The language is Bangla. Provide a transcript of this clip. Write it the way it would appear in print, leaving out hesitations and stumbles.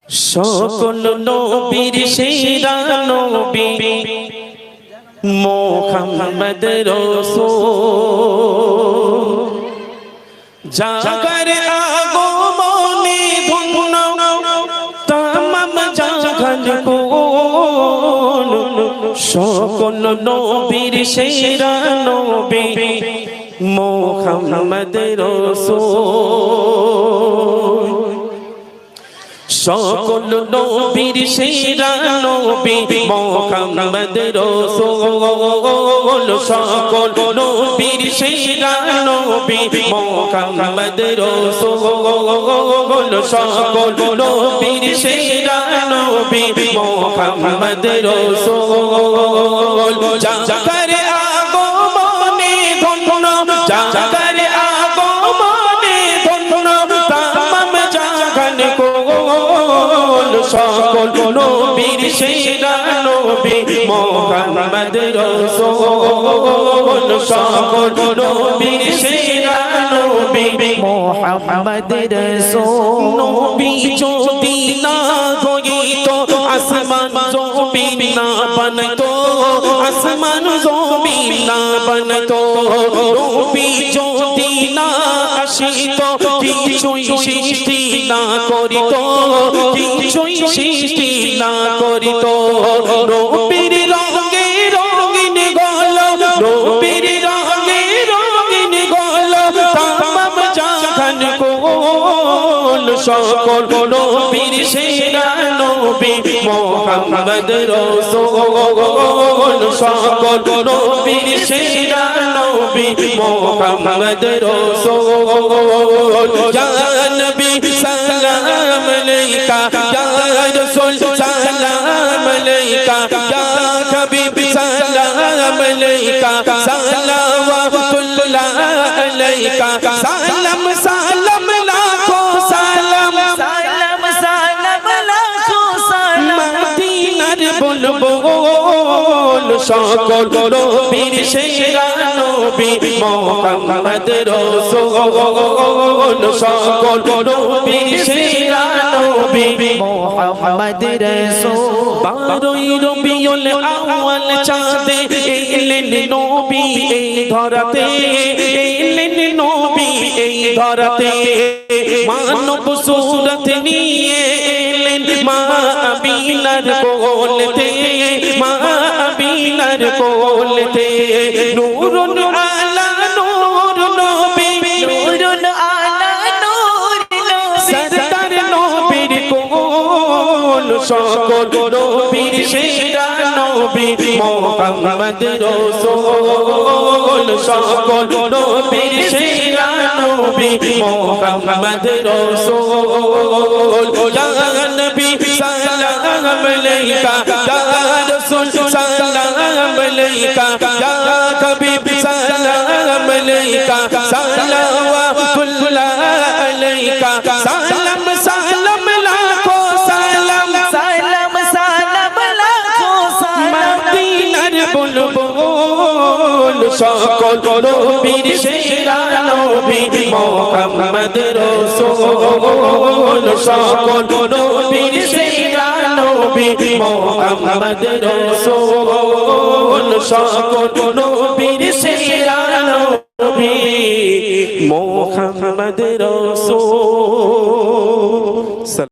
সকল নবীর সেরা নবী মুহাম্মদ রাসূল জাগার আগমনে ধন্য তামাম জাহান কোন সকল নবীর সেরা নবী মুহাম্মদ রাসূল সকল নবীর সেরা নবী মুহাম্মদ রাসূল সকল নবীর সেরা নবী মুহাম্মদ রাসূল সকল নবীর সেরা নবী মুহাম্মদ রাসূল জাগার আগমনে ধন্য জাগার আগমনে ধন্য তামাম জাহান কোন সকল নবীর সেরা নবী মুহাম্মদ রাসূল সকল নবীর সেরা নবী মুহাম্মদ রাসূল নবী যদি না হইতো আসমান জমিন না বানাইতো আসমান জমিন না বানাইতো নবী যদি না আসিতো কিছুই সৃষ্টি না করিতো কিছুই সৃষ্টি না করিতো নবীর রঙে রঙিন গলো নবীর রঙে রঙিন গলো তামাম জাহান কোন সকল নবীর সেরা নবী মুহাম্মদ রাসূল সকল নবীর সেরা নবী মুহাম্মদ রাসূল ইয়া নবী সালাম আলাইকা ইয়া রাসূল সালাম আলাইকা ইয়া হাবিব সালাম আলাইকা সালাওয়াতুল্লাহ আলাইকা সালাম সালাম লাখো সালাম সালাম সালাম লাখো সালাম মদিনার বুলবুল সকল নবীর সেরা নবী মুহাম্মদ রাসূল সকল নবীর সেরা নবী মুহাম্মদ রাসূল 12 রবিউল আউয়াল চাঁদে এলেন নবী এই ধরাতে এলেন নবী এই ধরাতে মানব সূরত নিয়ে এলেন মা আমিনার কোলতে মা আমিনার কোলতে নূরুন আলা নূর নবী নূরুন আলা নূর সরদার নবীর কোল সকল নবীর সেরা নবী মুহাম্মদ রাসূল সকল নবীর সেরা নবী মুহাম্মদ রাসূল ইয়া নবী সালাম আলাইকা ইয়া রাসূল সালাম আলাইকা ইয়া হাবিব সালাম আলাইকা সালাওয়াতুল্লাহ আলাইকা সালাম সালাম লাখো সালাম সালাম সালাম লাখো সালাম মদিনার বুলবুল সকল নবীর সেরা নবী মুহাম্মদ রাসূল সকল নবীর সেরা নবী মুহাম্মদ রাসূল সকল নবীর সেরা নবী মুহাম্মদ রাসূল।